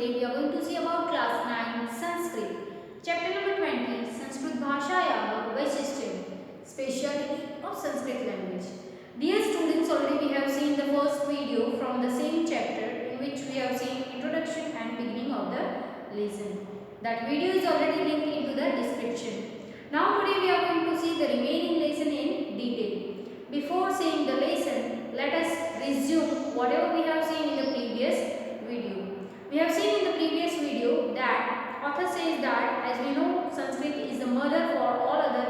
today we are going to see about class 9 Sanskrit. Chapter number 20 Sanskrit Bhashayah Vaishishtyam, speciality of Sanskrit language. Dear students, already we have seen the first video from the same chapter in which we have seen introduction and beginning of the lesson. That video is already linked into the description. Now today we are going to see the remaining lesson in detail. Before seeing the lesson, let us resume whatever we have seen in the previous video. We have seen in the previous video that author says that as we know Sanskrit is the mother for all other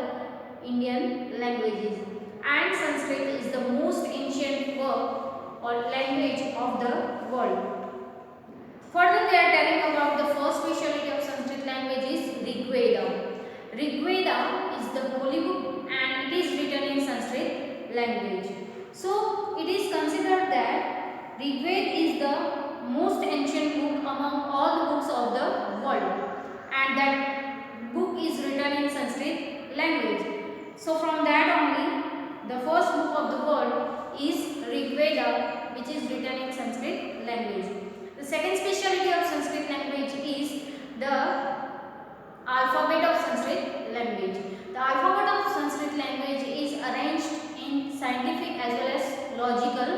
Indian languages and Sanskrit is the most ancient work or language of the world. Further they are telling about the first speciality of Sanskrit language is Rig Veda. Rig Veda is the holy book and it is written in Sanskrit language. So it is considered that Rig Veda is the most ancient book among all the books of the world and that book is written in Sanskrit language. So from that only the first book of the world is Rig Veda, which is written in Sanskrit language. The second speciality of Sanskrit language is the alphabet of Sanskrit language. The alphabet of Sanskrit language is arranged in scientific as well as logical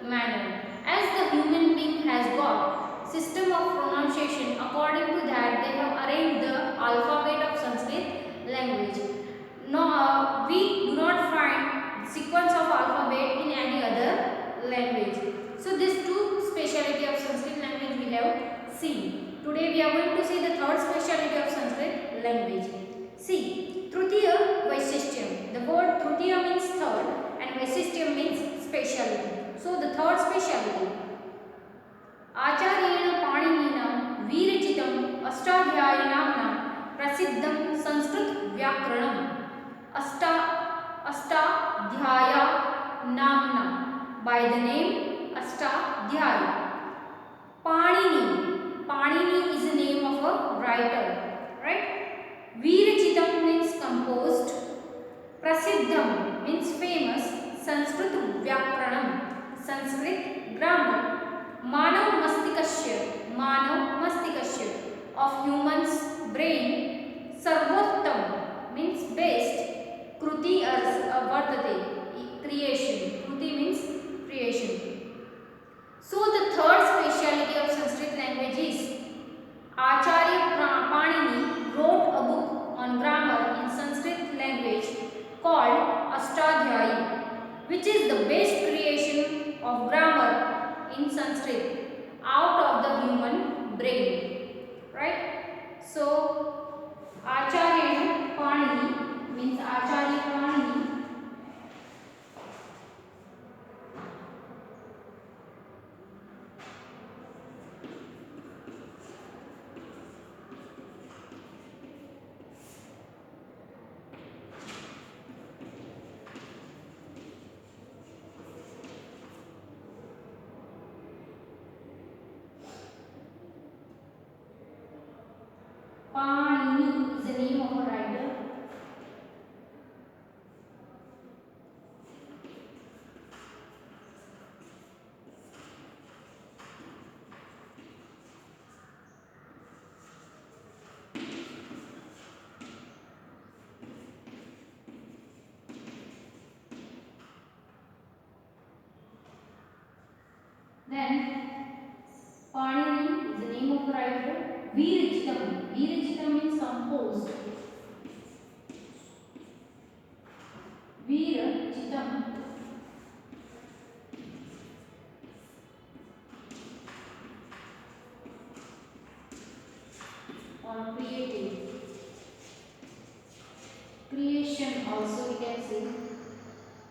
manner. As the human being has got system of pronunciation, according to that they have arranged the alphabet of Sanskrit language. No, we do not find sequence of alphabet in any other language. So these two speciality of Sanskrit language we have seen. Today we are going to see the third speciality of Sanskrit language. See, Tritiya Vaishishtyam. The word Tritiya means third and Vaishishtyam means speciality. So the third speciality. Acharyena Paninina Virachitam Ashtadhyayinamna Prasiddham Sanskrit Vyakaranam. Ashtadhyaya Namna, by the name Ashtadhyaya. Panini. Panini is the name of a writer, right? Virachitam means composed. Prasiddham means famous. Sanskrit Vyakaranam, Sanskrit grammar. Manav Mastikasya, of human's brain. Sarvottam means best. Kruti vartate, creation. Kruti means creation. So the third speciality of Sanskrit language is Acharya Panini wrote a book on grammar in Sanskrit language called Ashtadhyayi, which is the best creation of grammar in Sanskrit out of the human brain, right? So Acharya Panini means Acharya Panini Panini is the name of a writer. Then Panini is the name of a writer. Virachitam. Virachitam means composed. Virachitam. Or creative. Creation also we can say.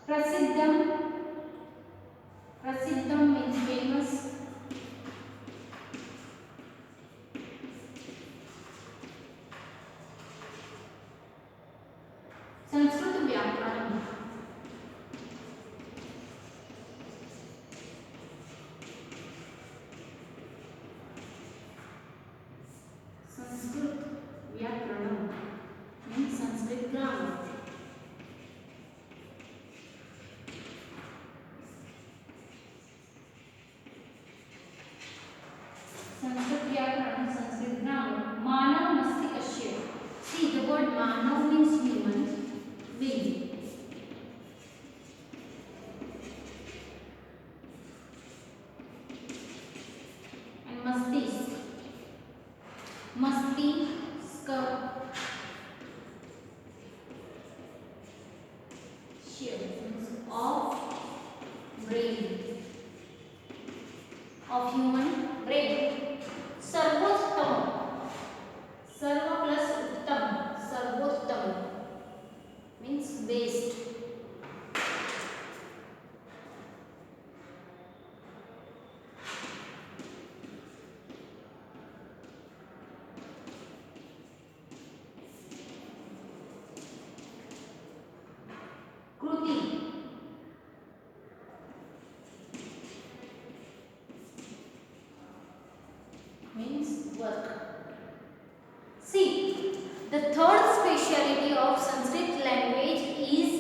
Prasiddham. Prasiddham means famous. Sanskrit Vyakaranam. Sanskrit Vyakaranam means Sanskrit grammar. Vyakaran, Sanskrit grammar. Manav Mastikasya. See, the word Manav means human being. And Mastisk. Mastika. Of brain, of human brain. Sarvottam, sarva plus uttam, sarvottam means best. Kruti, means work. See, the third speciality of Sanskrit language is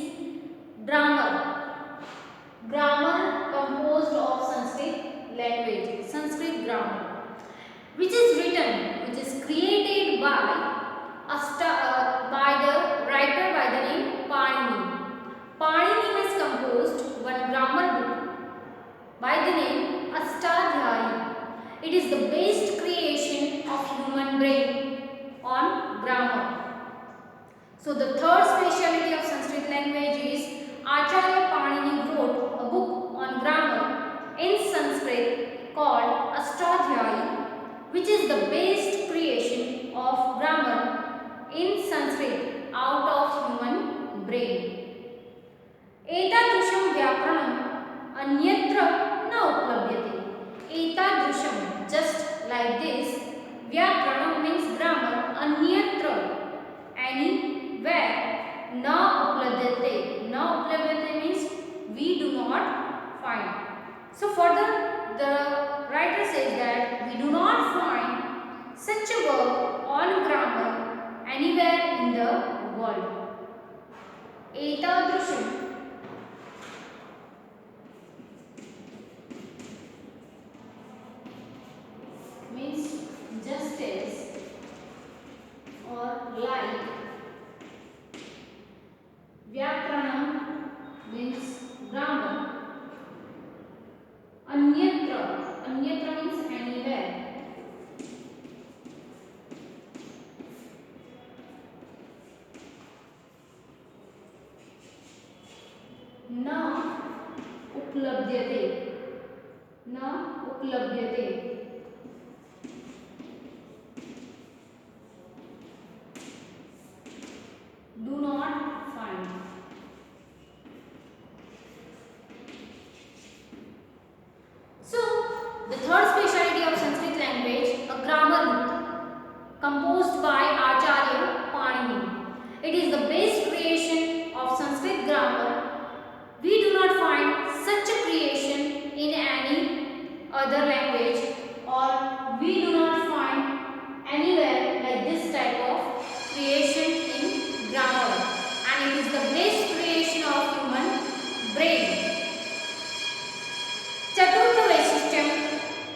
grammar. Grammar composed of Sanskrit language, Sanskrit grammar, which is written, which is created by by the writer by the name Panini. Panini has composed one grammar book by the name Ashtadhyayi. It is the best creation of human brain on grammar. So the third speciality of Sanskrit language is Acharya Panini wrote a book on grammar in Sanskrit called Ashtadhyayi, which is the best creation of grammar in Sanskrit out of human brain. एतादृशं व्याकरणम् अन्यत्र न उपलभ्यते. एतादृशं, just like this, व्याकरणं means grammar, अन्यत्र anywhere, न उपलभ्यते. न उपलभ्यते means we do not find. So further the writer says that we do not find such a work on grammar anywhere in the world. एतादृशं means just as or like. Vyakaranam means grammar. Anyatra, anyatra means anywhere. Na uplabdhyate, na uplabdhyate. Do not find. So, the third speciality of Sanskrit language, a grammar book composed by Acharya Panini. It is the best creation of Sanskrit grammar. We do not find such a creation in any other language, or we do not find anywhere like this type of creation in grammar, and it is the best creation of human brain. Chaturtha Vaishishtyam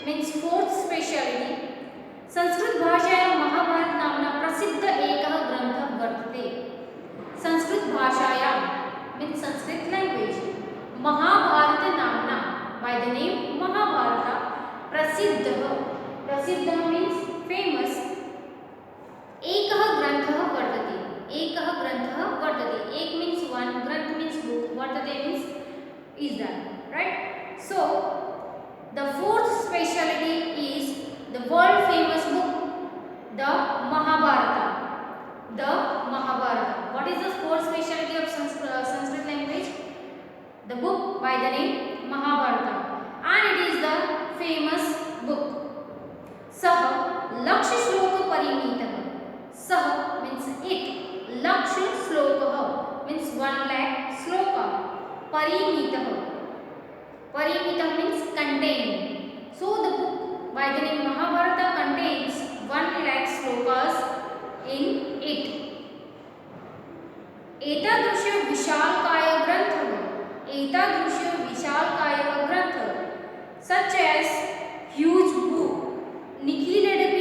means fourth speciality. Sanskrit भाषायां महाभारत नामना प्रसिद्ध एकः ग्रंथः वर्तते. संस्कृत भाषायां means Sanskrit language, Mahabharat नामना by the name Mahabharata, प्रसिद्धः, प्रसिद्धः means famous, एकः ग्रंथः वर्तते. एकः ग्रंथः वर्तते. एक means one, ग्रंथ means book, वर्तते means is that, right? So the fourth speciality is the world famous book, the Mahabharata. The Mahabharata. What is the fourth speciality of Sanskrit language? The book by the name Mahabharata, and it is the famous book. Sah Lakshya Shloka Parimitah. Sah means it. Lakshya Shloka means 1 lakh sloka. Parimitah. Parimitah means contain. So the book by the name Mahabharata contains 1 lakh slokas in it. एतादृश विशालकाय ग्रंथः, एतादृश विशालकाय ग्रंथ such as huge book, निखिलेडपि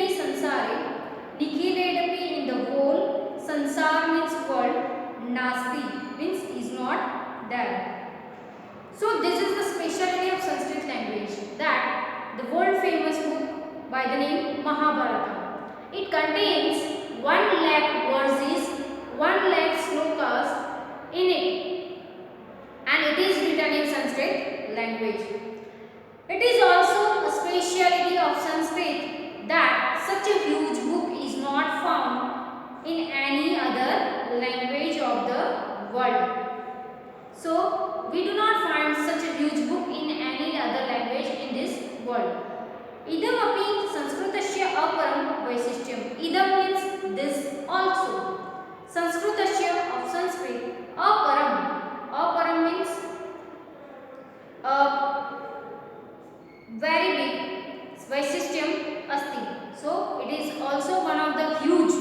by the name Mahabharata. It contains 1 lakh verses, 1 lakh slokas in it, and it is written in Sanskrit language. It is also a speciality of Sanskrit that such a huge book is not found in any other language of the world. So, we do not find such a huge book in any other language in this world. Idam api Sanskritasya aparam vaisishyam. Idam means this also. Sanskritasya of Sanskrit aparam. Aparam means very big. Vaisishyam asti. So it is also one of the huge.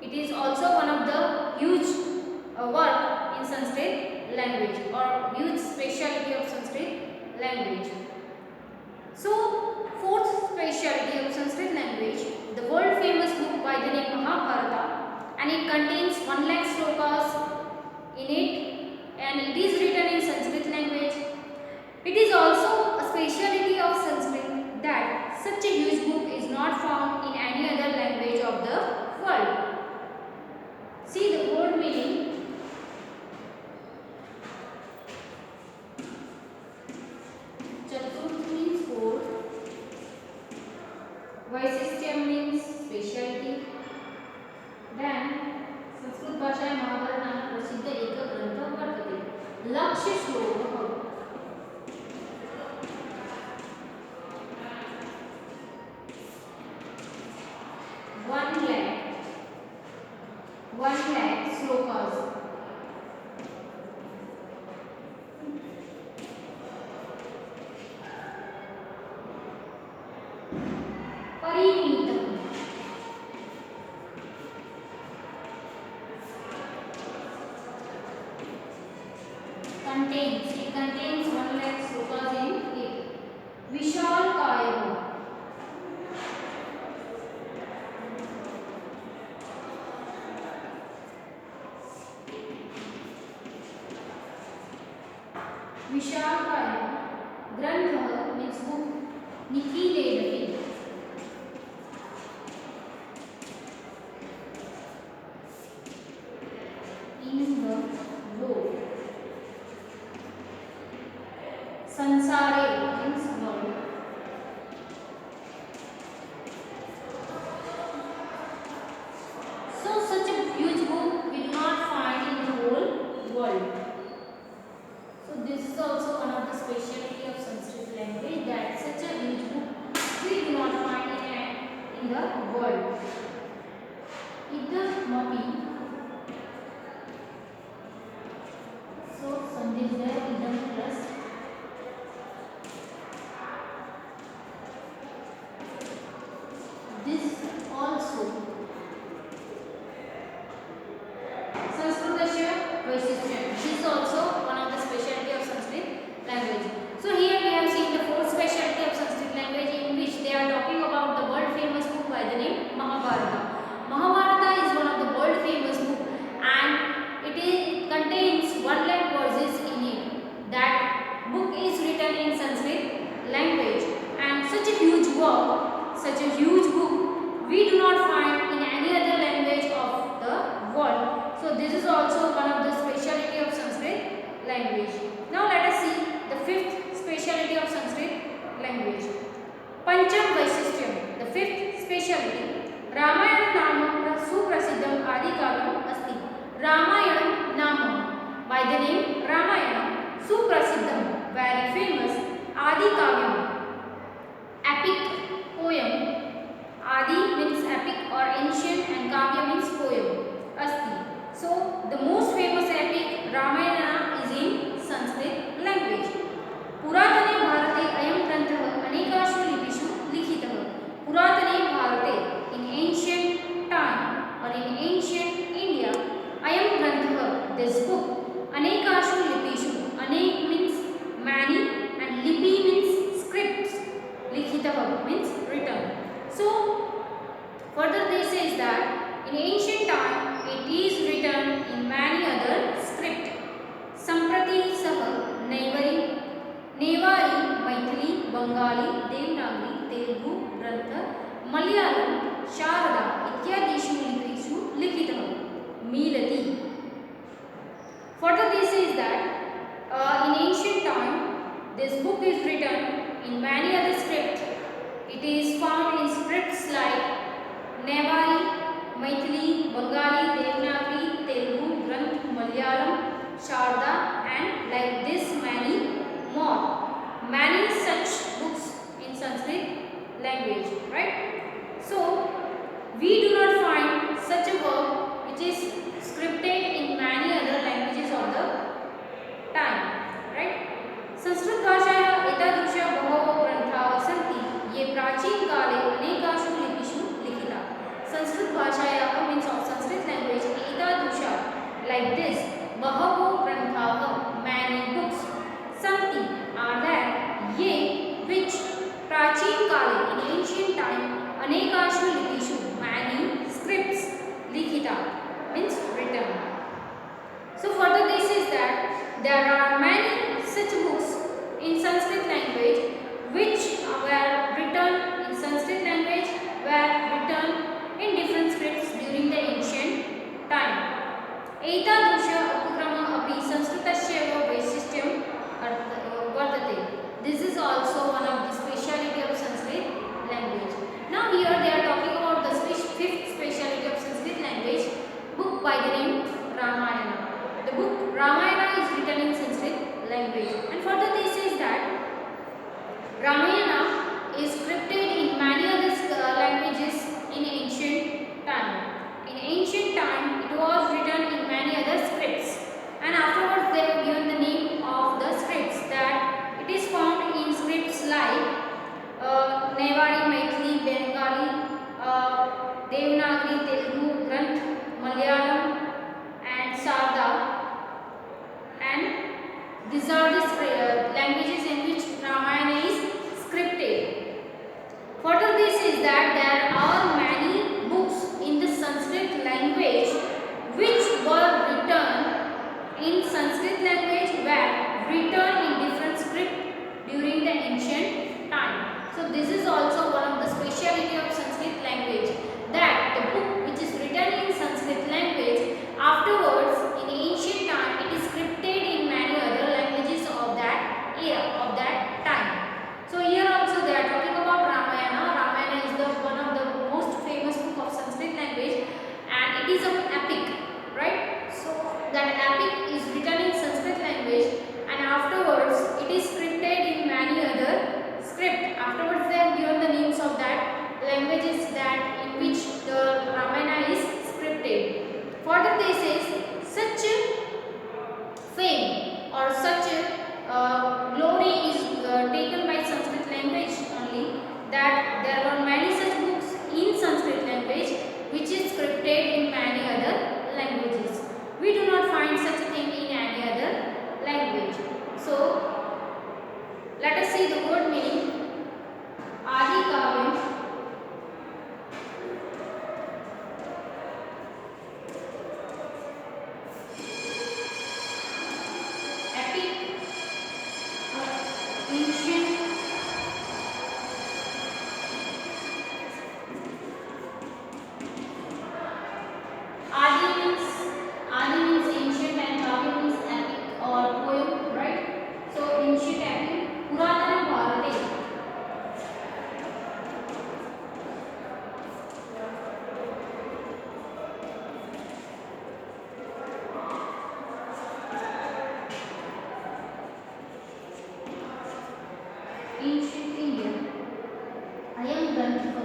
It is also one of the huge work in Sanskrit language or huge speciality of Sanskrit language. So fourth speciality of Sanskrit language, the world famous book by the name Mahabharata, and it contains 1 lakh slokas in it, and it is written in Sanskrit language. It is also a speciality of Sanskrit that such a huge book is not found in any other language of the world. See the word meaning. Chaturth means four. Vaisishyam means speciality. Then Sanskrit भाषा महाभारत नाम प्रसिद्ध एक ग्रंथ वर्तते. लक्ष्य श्लोकः 1 lakh slokas. Parimitah. It contains 1 lakh slokas in it. Vishalkayah. Vishalkayah Grantha means book. Nikhiledati. In the world. Sansare means world. So such a huge book we do not find in the whole world. So this is also one of the speciality of Sanskrit language, that such a huge book we do not find in the world. Idam. So sandhi is there, idam plus this also. Sanskritasya vaisishyam. This is also one of the speciality of Sanskrit language. So here we have seen the fourth speciality of Sanskrit language, in which they are talking about the world famous book by the name Mahabharata. Mahabharata is one of the world famous book, and it contains 1 lakh verses in it. That book is written in Sanskrit language, and such a huge work, such a huge book we do not find in any other language of the world. So this is also one of the speciality of Sanskrit language. Now let us see the fifth speciality of Sanskrit language. Pancham Vaisishyam. The fifth speciality. Ramayana नाम सुप्रसिद्धम आदि काव्यम अस्ति. Ramayana नाम, by the name Ramayana, सुप्रसिद्धम, very famous, आदि काव्यम, epic poem. Adi means epic or ancient, and Kavya means poem. Asti. So the most famous epic Ramayana is in Sanskrit language. Puratane Bharate ayam grantha anekashu lipishu likhitah. Puratane Bharate, in ancient time or in ancient India, ayam grantha, this book, anekashu lipishu. Anek means many and lipi means scripts. Likhitah means written. So further they says that in ancient time it is written in many other script. Malayalam, Sharda इत्यादिषु लिपिषु लिखितः मिलति. Further this is that in ancient time this book is written in many other scripts. It is found in scripts like Newari, Maithili, Bengali, Devanagari, Telugu, Granth, Malayalam, Sharda and like this many more. Many such books in Sanskrit language, right? So we do not find such a work which is scripted in many other languages of the time, right? Sanskrit भाषायाः एतादृश बहवो ग्रन्थाः सन्ति ये प्राचीनकाले अनेकासु लिपिषु लिखिताः. संस्कृत भाषायाः means of Sanskrit language एतादृश like this बहवो ग्रन्थाः many books सन्ति are there ये which प्राचीनकाले in ancient time अनेकासु लिपिषु many scripts लिखिताः means written. So further this is that there are many such books in Sanskrit language which were written in Sanskrit language were written in different scripts during the ancient time. एतादृश उपक्रमः अपि संस्कृतस्य वैशिष्ट्यं वर्तते. This is also one of the speciality of Sanskrit language. Now here they are talking about the fifth speciality of Sanskrit language, book by the name Ramayana. The book Ramayana is written in Sanskrit language, and further this is that Ramayana is scripted in many other languages in ancient time. In ancient time it was written in many other scripts, and afterwards they have given the name of the scripts that it is found in scripts like Newari, Maithili, Bengali, Devanagari, Telugu, Granth, Malayalam and Sarda, and these are the languages in which Ramayana is scripted. Further this is that there are many books in the Sanskrit language which were written in Sanskrit language were written in different script during the ancient time. So this is also one of the speciality of Sanskrit language, that the book which is written in Sanskrit language afterwards in ancient time it is scripted in many other languages of that era of that time. So here also they are talking about Ramayana. Ramayana is the one of the most famous book of Sanskrit language, and it is an epic, right? So that epic is written in Sanskrit language, and afterwards it is scripted in many other script. Afterwards they have given the names of that languages that in which the Ramayana is scripted. Further this is such fame or such glory is taken by Sanskrit language only, that there were many such books in Sanskrit language which is scripted in many other languages. We do not find such a thing in any other language. So let us see the word meaning. Adi Kavyam epic ancient Adi means ancient and Kavya means epic or poem, right? So ancient epic Puratana Bharate. Ancient India. Ayam Granthah.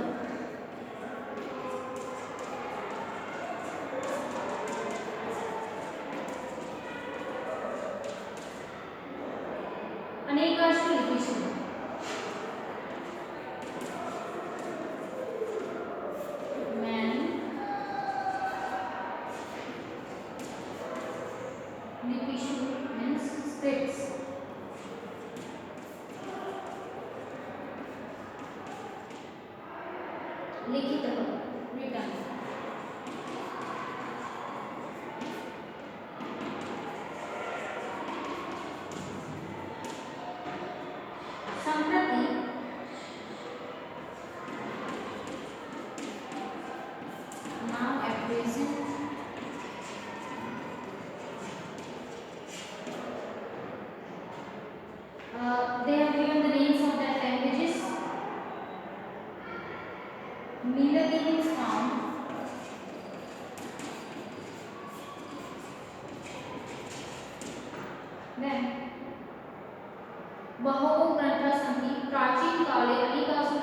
अनेकासु लिपिषु many लिपिषु means scripts. लिखितः written. सम्प्रति Nilagi means found. Then बहवो ग्रंथाः सन्ति प्राचीनकाले अनेकासु